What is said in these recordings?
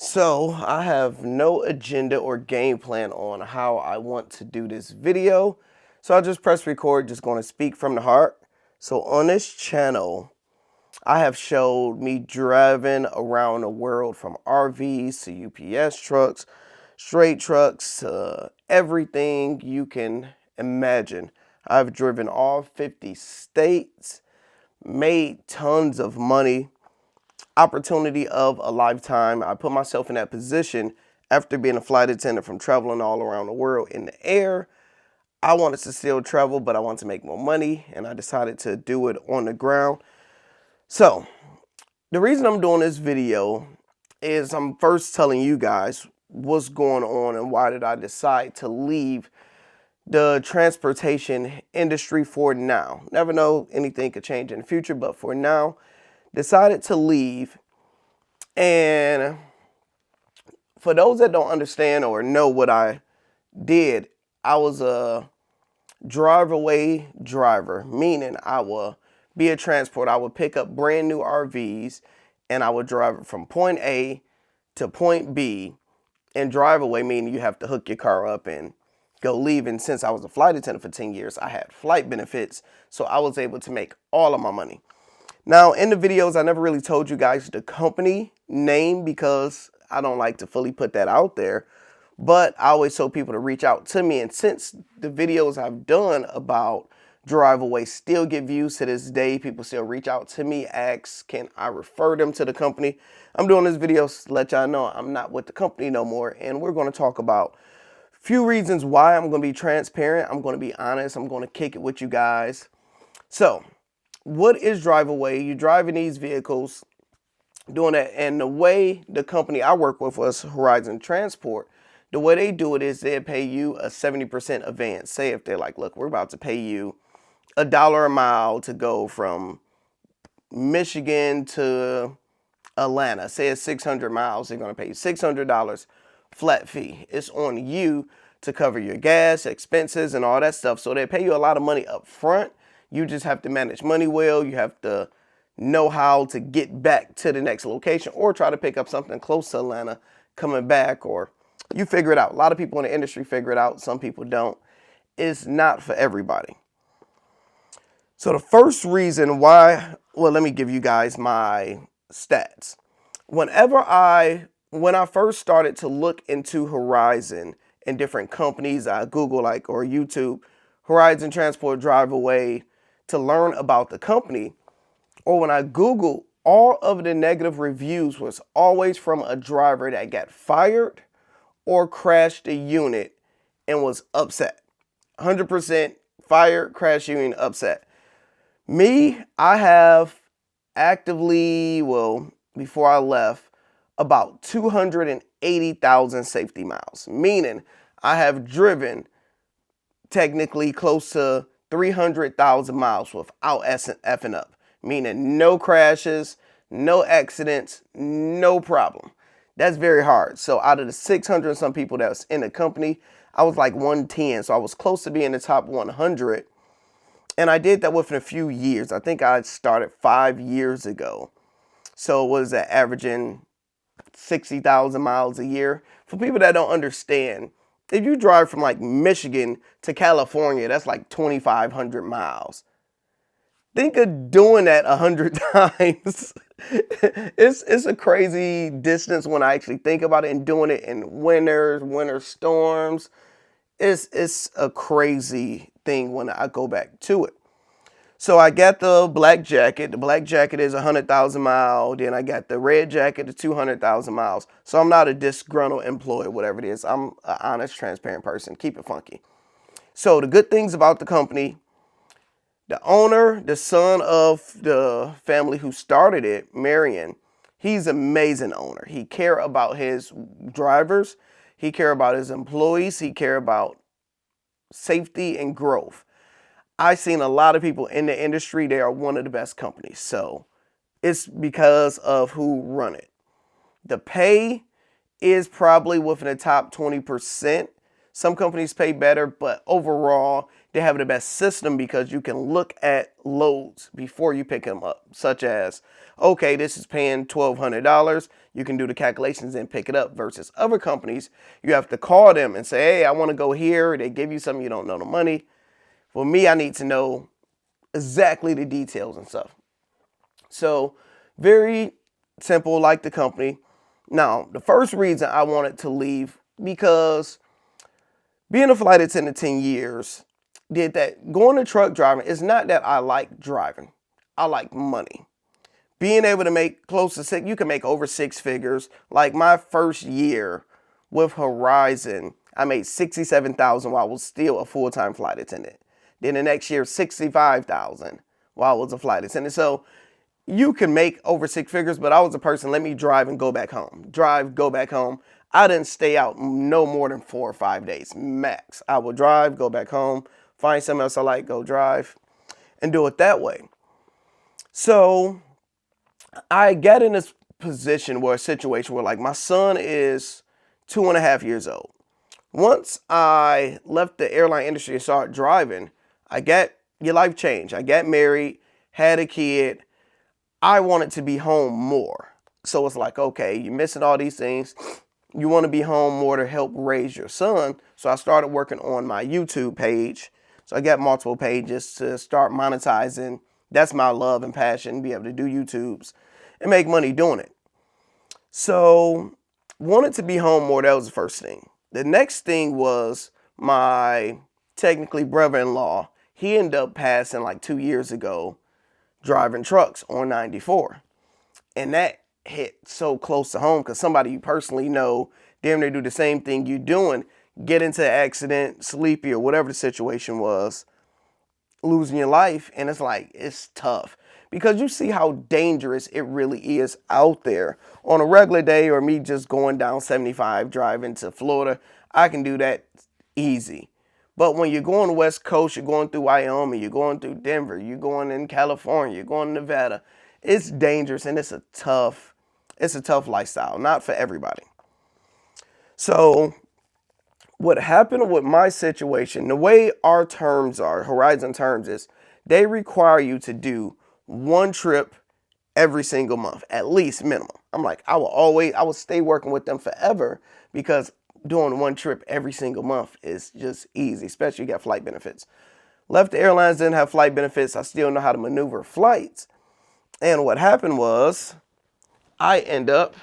So I have no agenda or game plan on how I want to do this video. So I just press record, just going to speak from the heart. So on this channel, I have showed me driving around the world from RVs to UPS trucks, straight trucks, to everything you can imagine. I've driven all 50 states, made tons of money. Opportunity of a lifetime. I put myself in that position after being a flight attendant from traveling all around the world in the air. I wanted to still travel, but I wanted to make more money, and I decided to do it on the ground. So the reason I'm doing this video is I'm first telling you guys what's going on and why did I decide to leave the transportation industry for now. Never know, anything could change in the future, but for now, decided to leave. And for those that don't understand or know what I did, I was a Driveaway driver, meaning I will be a transporter. I would pick up brand new RVs and I would drive it from point A to point B. And Driveaway meaning you have to hook your car up and go leave. And since I was a flight attendant for 10 years, I had flight benefits, so I was able to make all of my money. Now, in the videos, I never really told you guys the company name because I don't like to fully put that out there. But I always told people to reach out to me. And since the videos I've done about Driveaway still get views to this day, people still reach out to me, ask, can I refer them to the company? I'm doing this video to let y'all know I'm not with the company no more. And we're going to talk about a few reasons why. I'm going to be transparent. I'm going to be honest. I'm going to kick it with you guys. So what is Driveaway? You're driving these vehicles, doing that. And the way the company I work with was Horizon Transport. The way they do it is they pay you a 70% advance. Say if they're like, look, we're about to pay you $1 a mile to go from Michigan to Atlanta. Say it's 600 miles, they're going to pay you $600 flat fee. It's on you to cover your gas, expenses, and all that stuff. So they pay you a lot of money up front. You just have to manage money well. You have to know how to get back to the next location or try to pick up something close to Atlanta coming back, or you figure it out. A lot of people in the industry figure it out. Some people don't. It's not for everybody. So the first reason why, well, let me give you guys my stats. When I first started to look into Horizon and different companies, I Google or YouTube, Horizon Transport Driveaway to learn about the company. Or when I Googled, all of the negative reviews was always from a driver that got fired or crashed the unit and was upset. 100% fired, crashed unit, upset. Me, I have actively, well, before I left, about 280,000 safety miles. Meaning I have driven technically close to 300,000 miles without effing up. Meaning no crashes, no accidents, no problem. That's very hard. So out of the 600 and some people that was in the company, I was like 110. So I was close to being the top 100. And I did that within a few years. I think I started 5 years ago. So what is that, averaging 60,000 miles a year? For people that don't understand, if you drive from like Michigan to California, that's like 2,500 miles. Think of doing that 100 times. It's a crazy distance when I actually think about it, and doing it in winter storms. It's a crazy thing when I go back to it. So I got the black jacket. The black jacket is 100,000 miles. Then I got the red jacket, the 200,000 miles. So I'm not a disgruntled employee, whatever it is. I'm an honest, transparent person. Keep it funky. So the good things about the company: the owner, the son of the family who started it, Marion, he's an amazing owner. He care about his drivers. He care about his employees. He care about safety and growth. I've seen a lot of people in the industry. They are one of the best companies. So it's because of who run it. The pay is probably within the top 20%. Some companies pay better, but overall, they have the best system because you can look at loads before you pick them up, such as, okay, this is paying $1,200. You can do the calculations and pick it up, versus other companies, you have to call them and say, hey, I want to go here. They give you something, you don't know the money. For me, I need to know exactly the details and stuff. So very simple, like the company. Now, the first reason I wanted to leave, because being a flight attendant 10 years, did that going to truck driving, it's not that I like driving. I like money. Being able to make close to six, you can make over six figures. Like my first year with Horizon, I made $67,000 while I was still a full-time flight attendant. Then the next year, $65,000 while I was a flight attendant. So you can make over six figures, but I was a person, let me drive and go back home. Drive, go back home. I didn't stay out no more than 4 or 5 days, max. I would drive, go back home, find something else I like, go drive, and do it that way. So I got in this position where a situation where, like, my son is 2.5 years old. Once I left the airline industry and started driving, your life changed. I got married, had a kid. I wanted to be home more. So it's like, okay, you're missing all these things. You want to be home more to help raise your son. So I started working on my YouTube page. So I got multiple pages to start monetizing. That's my love and passion, be able to do YouTubes and make money doing it. So wanted to be home more. That was the first thing. The next thing was my technically brother-in-law. He ended up passing like 2 years ago driving trucks on 94. And that hit so close to home because somebody you personally know, damn near do the same thing you're doing, get into an accident, sleepy, or whatever the situation was, losing your life. And it's like, it's tough because you see how dangerous it really is out there. On a regular day, or me just going down 75 driving to Florida, I can do that easy. But when you're going to West Coast, you're going through Wyoming, you're going through Denver, you're going in California, you're going to Nevada, it's dangerous and it's a tough lifestyle, not for everybody. So what happened with my situation, the way our terms are, Horizon terms, is they require you to do one trip every single month, at least minimum. I'm like, I will stay working with them forever because doing one trip every single month is just easy, especially you got flight benefits. Left the airlines, didn't have flight benefits. I still know how to maneuver flights. And what happened was I end up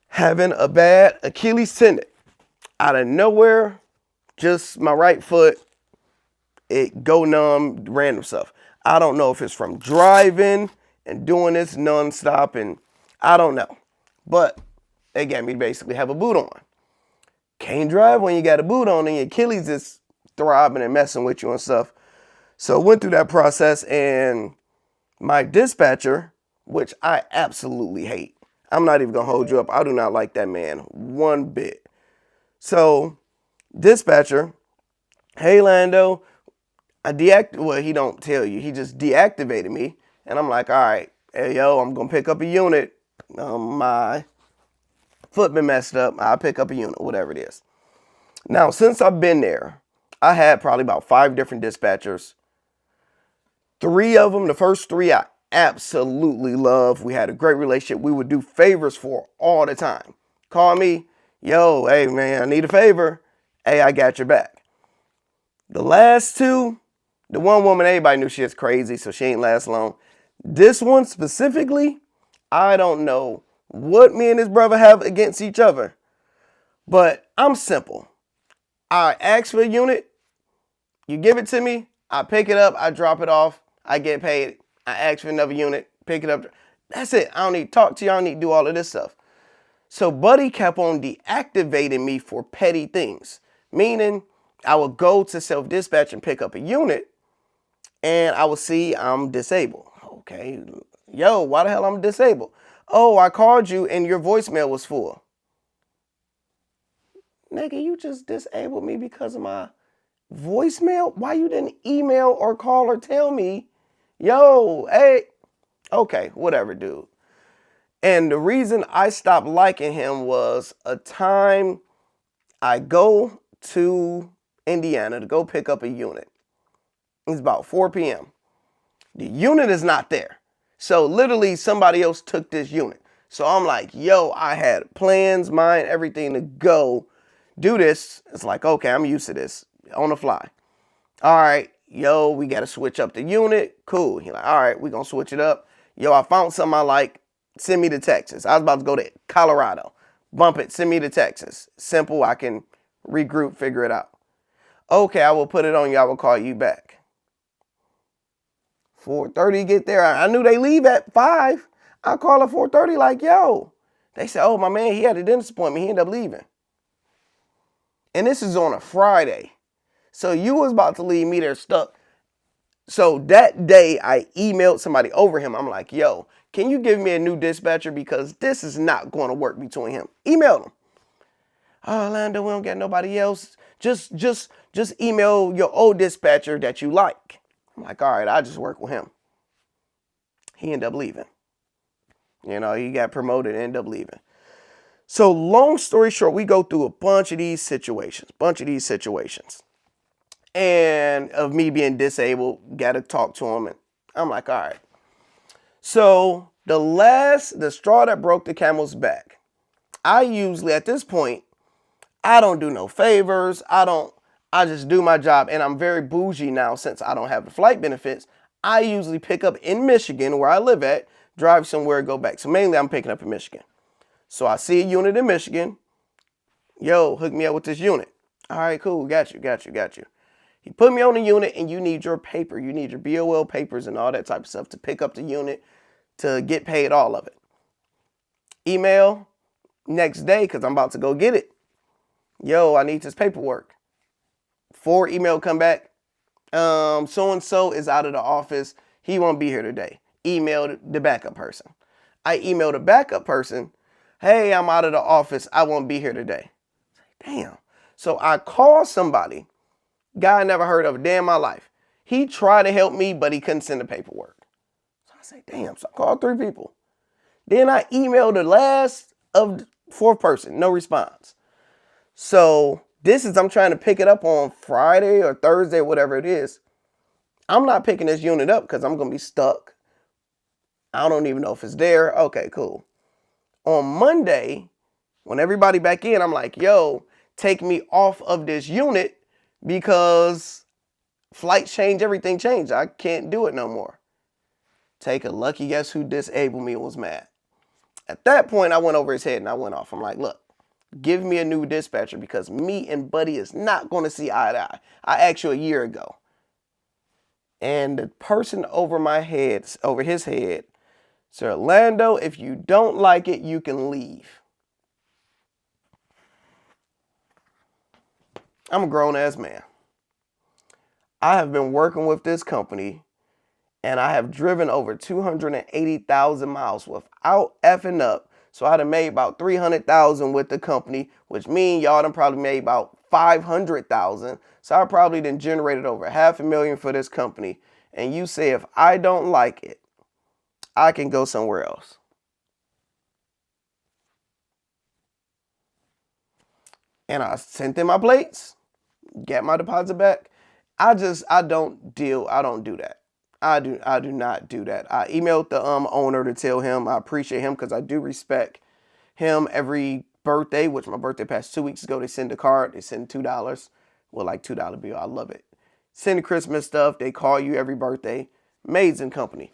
having a bad Achilles tendon. Out of nowhere, just my right foot, it go numb, random stuff. I don't know if it's from driving and doing this nonstop, and I don't know. But they got me to basically have a boot on. Can't drive when you got a boot on and your Achilles is throbbing and messing with you and stuff. So went through that process, and my dispatcher, which I absolutely hate. I'm not even going to hold you up. I do not like that man one bit. So dispatcher, hey Lando, well, he don't tell you. He just deactivated me. And I'm like, all right, hey, yo, I'm going to pick up a unit. My foot been messed up. I'll pick up a unit, whatever it is. Now, since I've been there, I had probably about 5 different dispatchers. 3 of them, the first 3, I absolutely love. We had a great relationship. We would do favors for all the time. Call me, yo, hey man, I need a favor. Hey, I got your back. The last 2, the one woman, everybody knew she was crazy, so she ain't last long. This one specifically, I don't know what me and his brother have against each other, but I'm simple. I ask for a unit, you give it to me, I pick it up, I drop it off, I get paid, I ask for another unit, pick it up. That's it. I don't need to talk to you, I don't need to do all of this stuff. So Buddy kept on deactivating me for petty things, meaning I would go to self-dispatch and pick up a unit, and I would see I'm disabled. Okay, yo, why the hell I'm disabled? Oh, I called you and your voicemail was full. Nigga, you just disabled me because of my voicemail? Why you didn't email or call or tell me, yo, hey, okay, whatever, dude. And the reason I stopped liking him was a time I go to Indiana, to go pick up a unit. It's about 4 p.m. The unit is not there. So literally somebody else took this unit. So I'm like, yo, I had plans, mine, everything to go do this. It's like, okay, I'm used to this on the fly. All right, yo, we got to switch up the unit. Cool. He's like, all right, we're going to switch it up. Yo, I found something I like. Send me to Texas. I was about to go to Colorado. Bump it. Send me to Texas. Simple. I can regroup, figure it out. Okay, I will put it on you. I will call you back. 4:30 get there. I knew they leave at 5. I call at 4:30 like, yo. They said, oh, my man, he had a dentist appointment. He ended up leaving. And this is on a Friday. So you was about to leave me there stuck. So that day I emailed somebody over him. I'm like, yo, can you give me a new dispatcher? Because this is not going to work between him. Emailed him. Oh, Orlando, we don't get nobody else. Just email your old dispatcher that you like. I'm like, all right, I just work with him. He ended up leaving. You know, he got promoted and ended up leaving. So long story short, we go through a bunch of these situations. And of me being disabled, got to talk to him. And I'm like, all right. So the straw that broke the camel's back. I usually, at this point, I don't do no favors. I just do my job. And I'm very bougie now since I don't have the flight benefits. I usually pick up in Michigan, where I live at, drive somewhere, go back. So mainly I'm picking up in Michigan. So I see a unit in Michigan. Yo, hook me up with this unit. All right, cool. Got you. He put me on the unit, and you need your paper. You need your BOL papers and all that type of stuff to pick up the unit, to get paid, all of it. Email next day, because I'm about to go get it. Yo, I need this paperwork. 4 email come back. So-and-so is out of the office. He won't be here today. Email the backup person. I emailed the backup person. Hey, I'm out of the office. I won't be here today. Damn. So I called somebody. Guy I never heard of a day in my life. He tried to help me, but he couldn't send the paperwork. So I say, damn. So I called 3 people. Then I emailed the last of the 4th person. No response. So I'm trying to pick it up on Friday or Thursday, whatever it is. I'm not picking this unit up because I'm going to be stuck. I don't even know if it's there. Okay, cool. On Monday, when everybody back in, I'm like, yo, take me off of this unit because flights change, everything changed. I can't do it no more. Take a lucky guess who disabled me and was mad. At that point, I went over his head and I went off. I'm like, look, give me a new dispatcher because me and Buddy is not going to see eye to eye. I asked you a year ago. And the person over his head, said, Orlando, if you don't like it, you can leave. I'm a grown-ass man. I have been working with this company, and I have driven over 280,000 miles without effing up. So I'd have made about 300,000 with the company, which means y'all done probably made about 500,000. So I probably done generated over $500,000 for this company. And you say if I don't like it, I can go somewhere else. And I sent in my plates, get my deposit back. I don't do that. I do not do that. I emailed the owner to tell him I appreciate him because I do respect him. Every birthday, which my birthday passed 2 weeks ago, they send a card. They send $2. Well, like $2 bill. I love it. Send the Christmas stuff. They call you every birthday. Amazing company.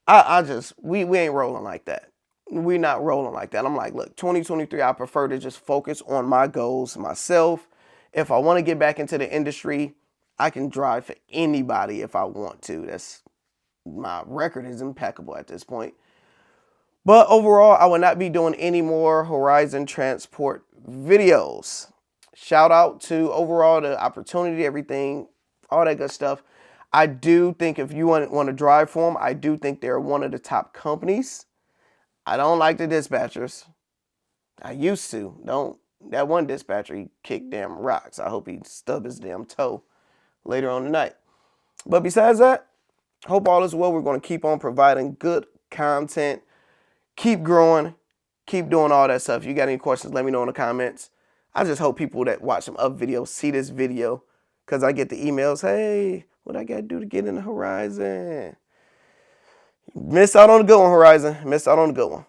We ain't rolling like that. We're not rolling like that. I'm like, look, 2023, I prefer to just focus on my goals, myself. If I want to get back into the industry, I can drive for anybody if I want to. My record is impeccable at this point. But overall, I will not be doing any more Horizon Transport videos. Shout out to overall the opportunity, everything, all that good stuff. I do think if you want to drive for them, I do think they're one of the top companies. I don't like the dispatchers. I used to. That one dispatcher, he kicked damn rocks. I hope he stubbed his damn toe later on tonight. But besides that, hope all is well. We're going to keep on providing good content. Keep growing. Keep doing all that stuff. If you got any questions, let me know in the comments. I just hope people that watch some other videos see this video, because I get the emails, hey, what I got to do to get in the Horizon? Miss out on the good one, Horizon. Miss out on the good one.